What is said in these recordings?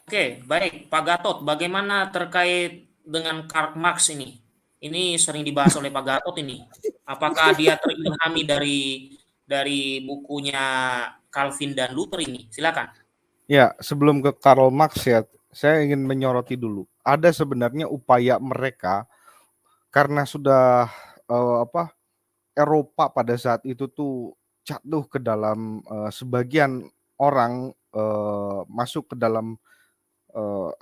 Oke, baik. Pak Gatot, bagaimana terkait dengan Karl Marx ini? Ini sering dibahas oleh Pak Gatot ini. Apakah dia terilhami dari bukunya Calvin dan Luther ini? Silakan. Ya, sebelum ke Karl Marx ya, saya ingin menyoroti dulu. Ada sebenarnya upaya mereka karena sudah apa Eropa pada saat itu tuh jatuh ke dalam sebagian orang masuk ke dalam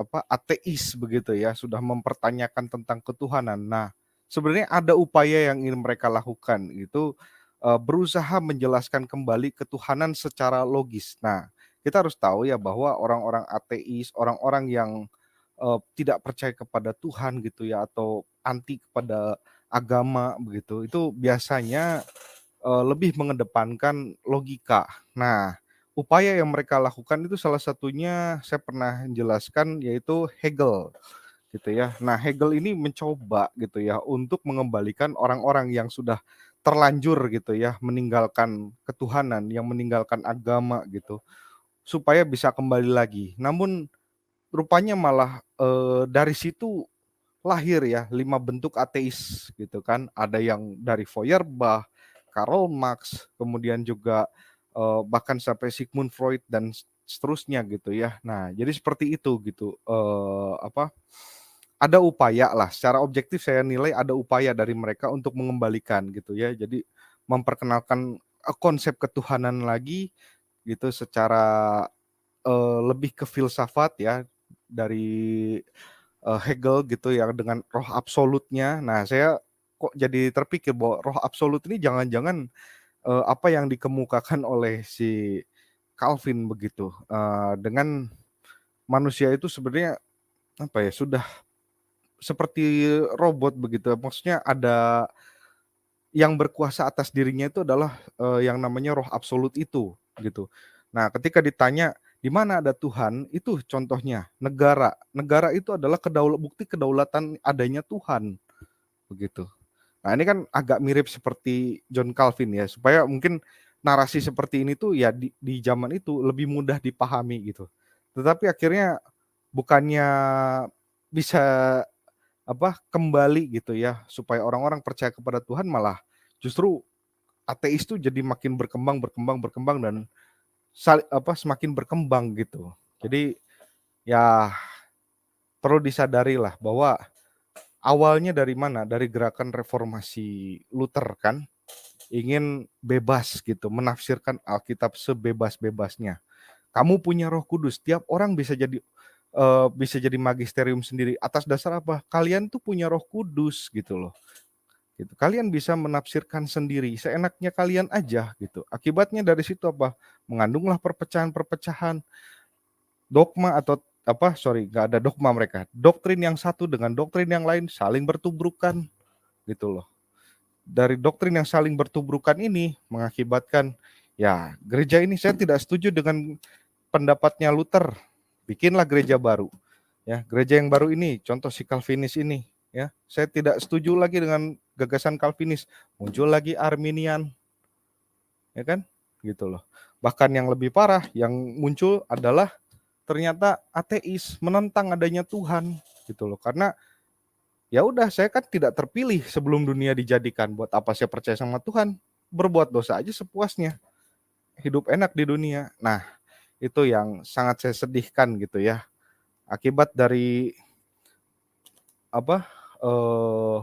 apa ateis begitu ya, sudah mempertanyakan tentang ketuhanan. Nah, sebenarnya ada upaya yang ingin mereka lakukan itu berusaha menjelaskan kembali ketuhanan secara logis. Nah, kita harus tahu ya bahwa orang-orang ateis, orang-orang yang tidak percaya kepada Tuhan gitu ya atau anti kepada agama begitu, itu biasanya lebih mengedepankan logika. Nah, upaya yang mereka lakukan itu salah satunya saya pernah jelaskan yaitu Hegel gitu ya. Nah, Hegel ini mencoba gitu ya untuk mengembalikan orang-orang yang sudah terlanjur gitu ya meninggalkan ketuhanan, yang meninggalkan agama gitu supaya bisa kembali lagi. Namun rupanya malah dari situ lahir ya 5 bentuk ateis gitu kan. Ada yang dari Feuerbach, Karl Marx, kemudian juga bahkan sampai Sigmund Freud dan seterusnya gitu ya. Nah, jadi seperti itu gitu. Apa? Ada upaya lah. Secara objektif saya nilai ada upaya dari mereka untuk mengembalikan gitu ya. Jadi memperkenalkan konsep ketuhanan lagi gitu secara lebih ke filsafat ya dari Hegel gitu ya dengan roh absolutnya. Nah, saya kok jadi terpikir bahwa roh absolut ini jangan-jangan apa yang dikemukakan oleh si Calvin begitu. Dengan manusia itu sebenarnya apa ya sudah seperti robot begitu. Maksudnya ada yang berkuasa atas dirinya itu adalah yang namanya roh absolut itu gitu. Nah, ketika ditanya di mana ada Tuhan, itu contohnya negara. Negara itu adalah bukti kedaulatan adanya Tuhan begitu. Nah, ini kan agak mirip seperti John Calvin ya, supaya mungkin narasi seperti ini tuh ya di zaman itu lebih mudah dipahami gitu. Tetapi akhirnya bukannya bisa apa kembali gitu ya supaya orang-orang percaya kepada Tuhan, malah justru ateis tuh jadi makin berkembang dan semakin berkembang gitu. Jadi ya perlu disadari lah bahwa awalnya dari mana? Dari gerakan reformasi Luther kan, ingin bebas gitu, menafsirkan Alkitab sebebas-bebasnya. Kamu punya Roh Kudus, tiap orang bisa jadi magisterium sendiri. Atas dasar apa? Kalian tuh punya Roh Kudus gitu loh. Gitu. Kalian bisa menafsirkan sendiri seenaknya kalian aja gitu. Akibatnya dari situ apa? Mengandunglah perpecahan-perpecahan, dogma atau apa? Sorry, nggak ada dogma mereka. Doktrin yang satu dengan doktrin yang lain saling bertubrukan gitu loh. Dari doktrin yang saling bertubrukan ini mengakibatkan ya gereja ini saya tidak setuju dengan pendapatnya Luther. Bikinlah gereja baru. Ya, gereja yang baru ini contoh si Calvinis ini ya. Saya tidak setuju lagi dengan gagasan Calvinis. Muncul lagi Arminian. Ya kan? Gitu loh. Bahkan yang lebih parah yang muncul adalah ternyata ateis menentang adanya Tuhan gitu loh. Karena ya udah saya kan tidak terpilih sebelum dunia dijadikan. Buat apa saya percaya sama Tuhan? Berbuat dosa aja sepuasnya. Hidup enak di dunia. Nah, itu yang sangat saya sedihkan gitu ya. Akibat dari apa? eh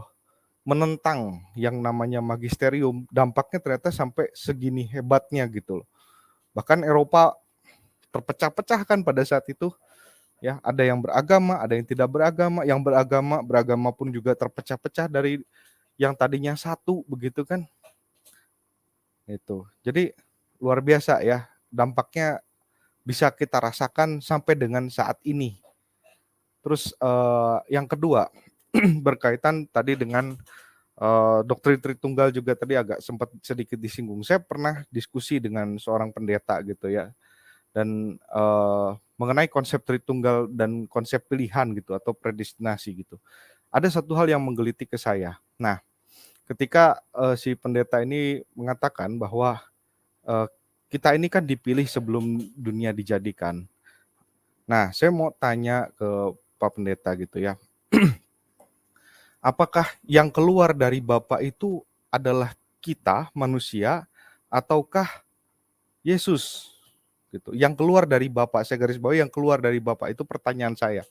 menentang yang namanya magisterium, dampaknya ternyata sampai segini hebatnya gitu loh. Bahkan Eropa terpecah-pecah kan pada saat itu. Ya, ada yang beragama, ada yang tidak beragama, yang beragama pun juga terpecah-pecah dari yang tadinya satu begitu kan. Itu. Jadi luar biasa ya. Dampaknya bisa kita rasakan sampai dengan saat ini. Terus yang kedua berkaitan tadi dengan doktrin Tritunggal juga tadi agak sempat sedikit disinggung. Saya pernah diskusi dengan seorang pendeta gitu ya, dan mengenai konsep Tritunggal dan konsep pilihan gitu atau predestinasi gitu. Ada satu hal yang menggelitik ke saya. Nah, ketika si pendeta ini mengatakan bahwa kita ini kan dipilih sebelum dunia dijadikan. Nah, saya mau tanya ke Pak Pendeta gitu ya. Apakah yang keluar dari Bapa itu adalah kita manusia ataukah Yesus gitu? Yang keluar dari Bapa, saya garis bawahi yang keluar dari Bapa itu pertanyaan saya.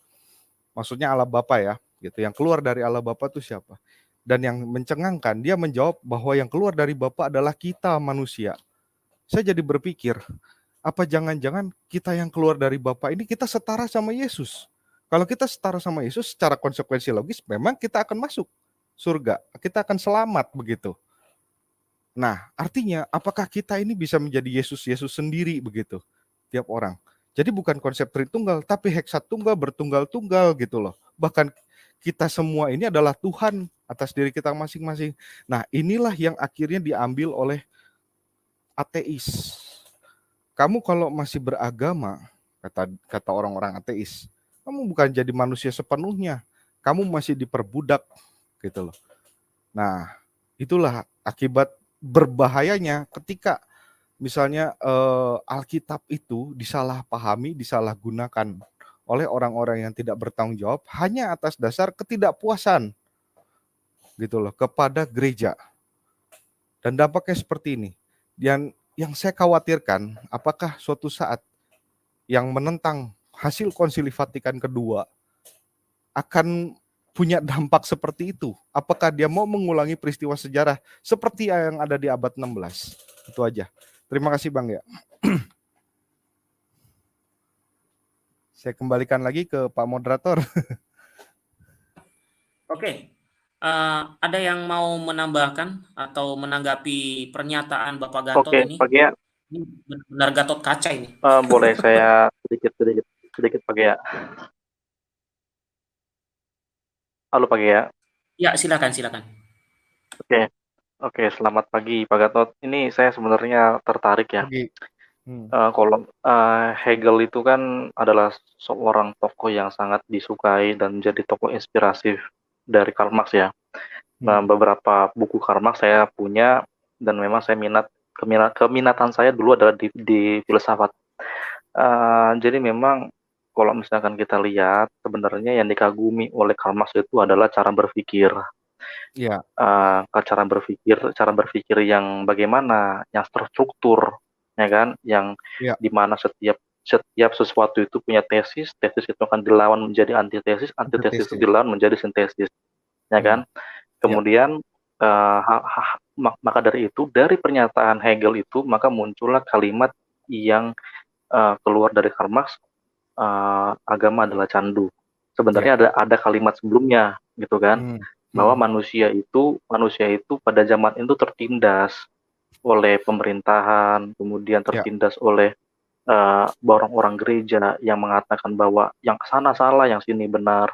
Maksudnya Allah Bapa ya, gitu. Yang keluar dari Allah Bapa itu siapa? Dan yang mencengangkan dia menjawab bahwa yang keluar dari Bapa adalah kita manusia. Saya jadi berpikir, apa jangan-jangan kita yang keluar dari Bapa ini kita setara sama Yesus? Kalau kita setara sama Yesus, secara konsekuensi logis memang kita akan masuk surga, kita akan selamat begitu. Nah, artinya apakah kita ini bisa menjadi Yesus sendiri begitu, tiap orang. Jadi bukan konsep Tritunggal, tapi Heksatunggal, bertunggal-tunggal gitu loh. Bahkan kita semua ini adalah Tuhan atas diri kita masing-masing. Nah, inilah yang akhirnya diambil oleh ateis. Kamu kalau masih beragama, kata orang-orang ateis, kamu bukan jadi manusia sepenuhnya. Kamu masih diperbudak gitu loh. Nah, itulah akibat berbahayanya ketika misalnya Alkitab itu disalahpahami, disalahgunakan oleh orang-orang yang tidak bertanggung jawab hanya atas dasar ketidakpuasan gitu loh kepada gereja. Dan dampaknya seperti ini. Dan yang saya khawatirkan, apakah suatu saat yang menentang hasil Konsili Vatikan kedua akan punya dampak seperti itu? Apakah dia mau mengulangi peristiwa sejarah seperti yang ada di abad 16? Itu aja. Terima kasih Bang ya. Saya kembalikan lagi ke Pak Moderator. Oke. Ada yang mau menambahkan atau menanggapi pernyataan Bapak Gatot Oke, ini? Pak Gia, Ini benar Gatot kaca ini. boleh saya sedikit Pak Gia. Halo Pak Gia. Ya, silakan. Oke, selamat pagi Pak Gatot. Ini saya sebenarnya tertarik ya. Pagi. Kalau Hegel itu kan adalah seorang tokoh yang sangat disukai dan menjadi tokoh inspiratif dari Karl Marx ya. Nah, beberapa buku Karl Marx saya punya dan memang saya keminatan saya dulu adalah di filsafat. Jadi memang kalau misalkan kita lihat sebenarnya yang dikagumi oleh Karl Marx itu adalah cara berpikir. Ya. Cara berpikir yang bagaimana, yang terstruktur, ya kan, yang dimana setiap sesuatu itu punya tesis itu akan dilawan menjadi antitesis itu dilawan menjadi sintesis, ya kan. Kemudian maka dari itu, dari pernyataan Hegel itu maka muncullah kalimat yang keluar dari Karl Marx, agama adalah candu. Sebenarnya ada kalimat sebelumnya gitu kan, bahwa manusia itu pada zaman itu tertindas oleh pemerintahan, kemudian tertindas oleh orang-orang gereja yang mengatakan bahwa yang sana salah, yang sini benar.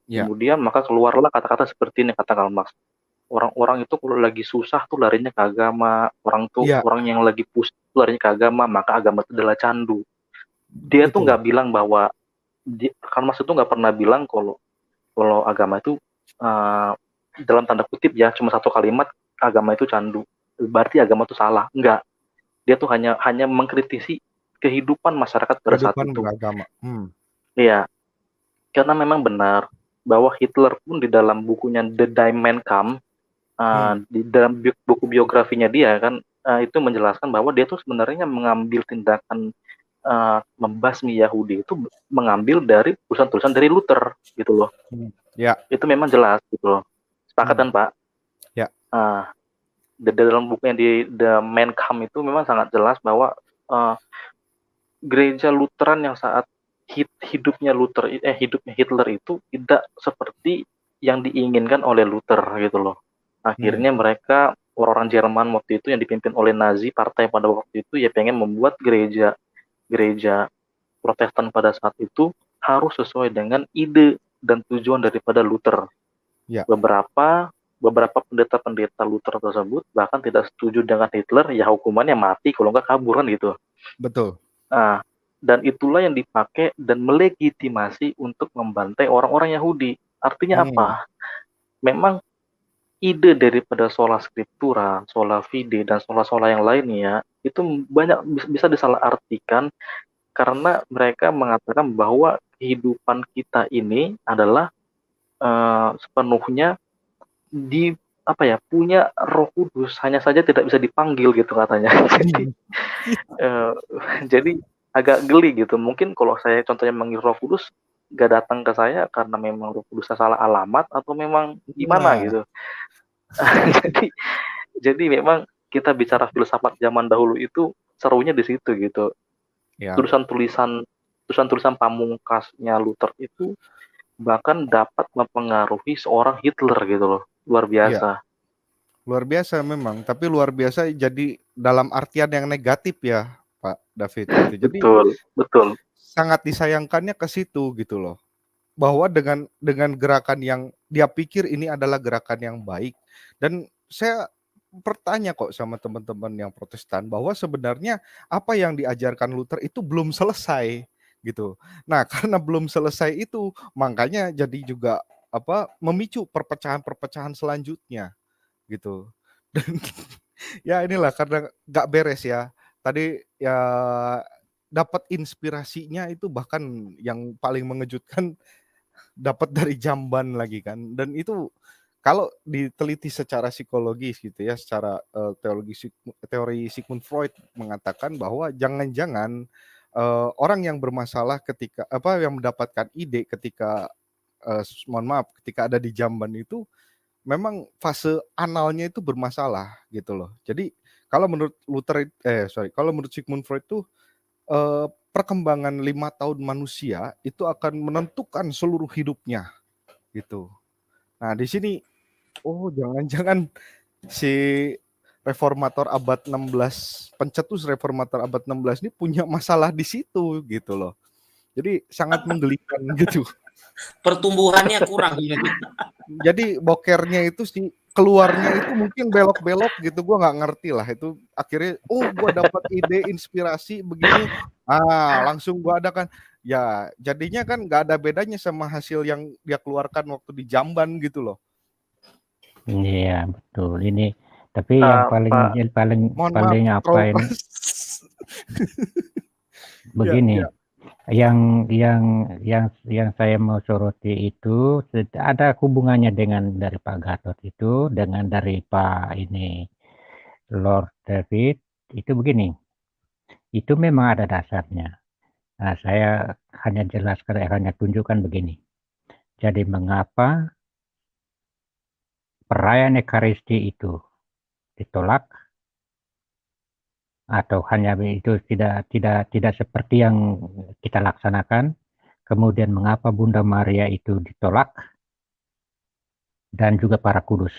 Kemudian maka keluarlah kata-kata seperti ini, kata Karl Marx. Orang-orang itu kalau lagi susah tuh larinya ke agama, orang yang lagi pusing tuh larinya ke agama, maka agama itu adalah candu. Dia tuh nggak bilang bahwa Karl Marx itu nggak pernah bilang kalau agama itu dalam tanda kutip ya cuma satu kalimat, agama itu candu, berarti agama itu salah. Enggak. Dia tuh hanya mengkritisi kehidupan masyarakat pada saat itu. Beragama. Iya. Karena memang benar bahwa Hitler pun di dalam bukunya The Die Mein Kampf, di dalam buku biografinya dia kan itu menjelaskan bahwa dia tuh sebenarnya mengambil tindakan membasmi Yahudi itu mengambil dari tulisan-tulisan dari Luther gitu loh. Itu memang jelas gitu loh. Sepakat kan Pak? Ya. Dalam bukunya di The Mein Kampf itu memang sangat jelas bahwa gereja Lutheran yang saat hidupnya Hitler itu tidak seperti yang diinginkan oleh Luther gitu loh. Akhirnya mereka orang-orang Jerman waktu itu yang dipimpin oleh Nazi, partai pada waktu itu ya pengen membuat gereja Protestan pada saat itu harus sesuai dengan ide dan tujuan daripada Luther. Beberapa pendeta-pendeta Luther tersebut bahkan tidak setuju dengan Hitler, ya hukumannya mati kalau nggak kaburan gitu. Betul. Dan itulah yang dipakai dan melegitimasi untuk membantai orang-orang Yahudi. Artinya apa? Memang ide daripada sola scriptura, sola fide, dan sola-sola yang lainnya itu banyak bisa disalahartikan karena mereka mengatakan bahwa kehidupan kita ini adalah sepenuhnya punya Roh Kudus, hanya saja tidak bisa dipanggil gitu katanya. Jadi agak geli gitu. Mungkin kalau saya contohnya manggil Roh Kudus, gak datang ke saya karena memang Roh Kudus salah alamat atau memang gimana gitu. Jadi memang kita bicara filsafat zaman dahulu itu serunya di situ gitu. Tulisan-tulisan pamungkasnya Luther itu bahkan dapat mempengaruhi seorang Hitler gitu loh. Luar biasa. Luar biasa memang, tapi luar biasa jadi dalam artian yang negatif ya, Pak David gitu. Jadi betul. Sangat disayangkannya ke situ gitu loh. Bahwa dengan gerakan yang dia pikir ini adalah gerakan yang baik, dan saya bertanya kok sama teman-teman yang Protestan bahwa sebenarnya apa yang diajarkan Luther itu belum selesai gitu. Nah, karena belum selesai itu makanya jadi juga memicu perpecahan-perpecahan selanjutnya gitu. Dan ya inilah karena nggak beres ya. Tadi ya dapat inspirasinya itu bahkan yang paling mengejutkan dapat dari jamban lagi kan. Dan itu kalau diteliti secara psikologis gitu ya, secara teori Sigmund Freud mengatakan bahwa jangan-jangan orang yang bermasalah ketika yang mendapatkan ide ketika ketika ada di jamban itu memang fase analnya itu bermasalah gitu loh. Jadi kalau menurut kalau menurut Sigmund Freud tuh perkembangan 5 tahun manusia itu akan menentukan seluruh hidupnya gitu. Nah, di sini jangan-jangan si reformator abad 16, pencetus reformator abad 16 ini punya masalah di situ gitu loh. Jadi sangat menggelikan gitu. Pertumbuhannya kurang. Jadi bokernya itu keluarnya itu mungkin belok-belok gitu, gue nggak ngerti lah itu. Akhirnya gue dapat ide inspirasi begini, langsung gue adakan. Ya jadinya kan nggak ada bedanya sama hasil yang dia keluarkan waktu di jamban gitu loh. Iya betul ini, tapi yang paling apa ini begini. Yang saya mau soroti itu ada hubungannya dengan dari Pak Gatot itu dengan dari Pak ini Lord David itu begini, itu memang ada dasarnya. Nah, saya hanya tunjukkan begini. Jadi mengapa perayaan Ekaristi itu ditolak atau hanya itu tidak seperti yang kita laksanakan? Kemudian mengapa Bunda Maria itu ditolak dan juga para kudus?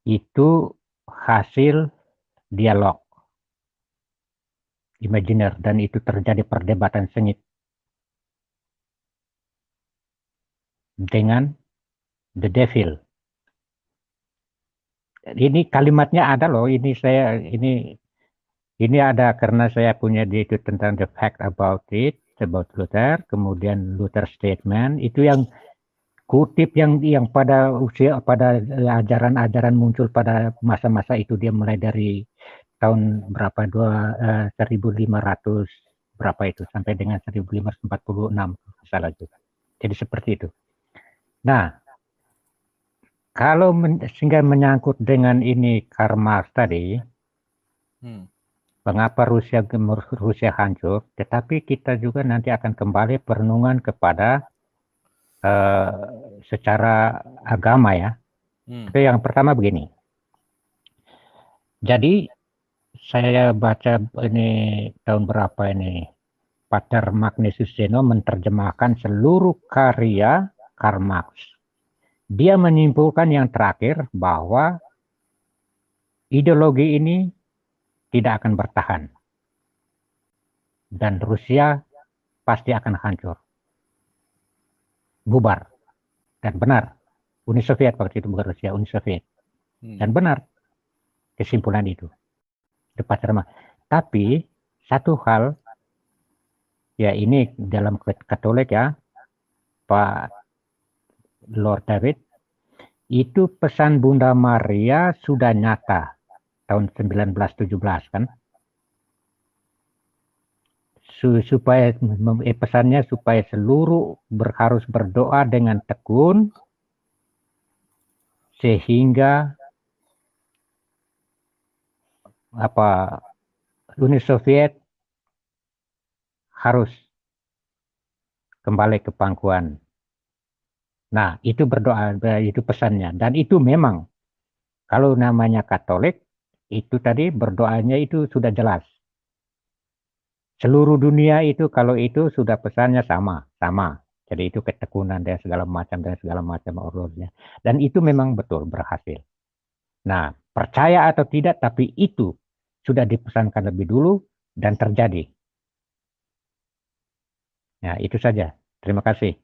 Itu hasil dialog imajiner dan itu terjadi perdebatan sengit dengan the devil. Ini kalimatnya ada loh, ini ada karena saya punya itu tentang the fact about Luther, kemudian Luther statement itu yang kutip yang pada ajaran-ajaran muncul pada masa-masa itu, dia mulai dari tahun berapa 1500 berapa itu sampai dengan 1546 salah juga. Jadi seperti itu. Nah, kalau sehingga menyangkut dengan ini Karl Marx tadi, mengapa Rusia hancur, tetapi kita juga nanti akan kembali perenungan kepada secara agama ya. Tapi yang pertama begini. Jadi saya baca ini tahun berapa ini, Pater Magnesius Zeno menerjemahkan seluruh karya Karl Marx. Dia menyimpulkan yang terakhir bahwa ideologi ini tidak akan bertahan. Dan Rusia pasti akan hancur. Bubar. Dan benar. Uni Soviet waktu itu, bukan Rusia, Uni Soviet. Dan benar kesimpulan itu. Tapi satu hal, ya ini dalam Katolik ya, Pak Lord David, itu pesan Bunda Maria sudah nyata tahun 1917 kan. supaya pesannya supaya seluruh harus berdoa dengan tekun sehingga Uni Soviet harus kembali ke pangkuan. Nah, itu berdoa, itu pesannya. Dan itu memang, kalau namanya Katolik, itu tadi berdoanya itu sudah jelas. Seluruh dunia itu, kalau itu sudah pesannya sama. Jadi itu ketekunan dan segala macam urusnya. Dan itu memang betul berhasil. Nah, percaya atau tidak, tapi itu sudah dipesankan lebih dulu dan terjadi. Nah, itu saja. Terima kasih.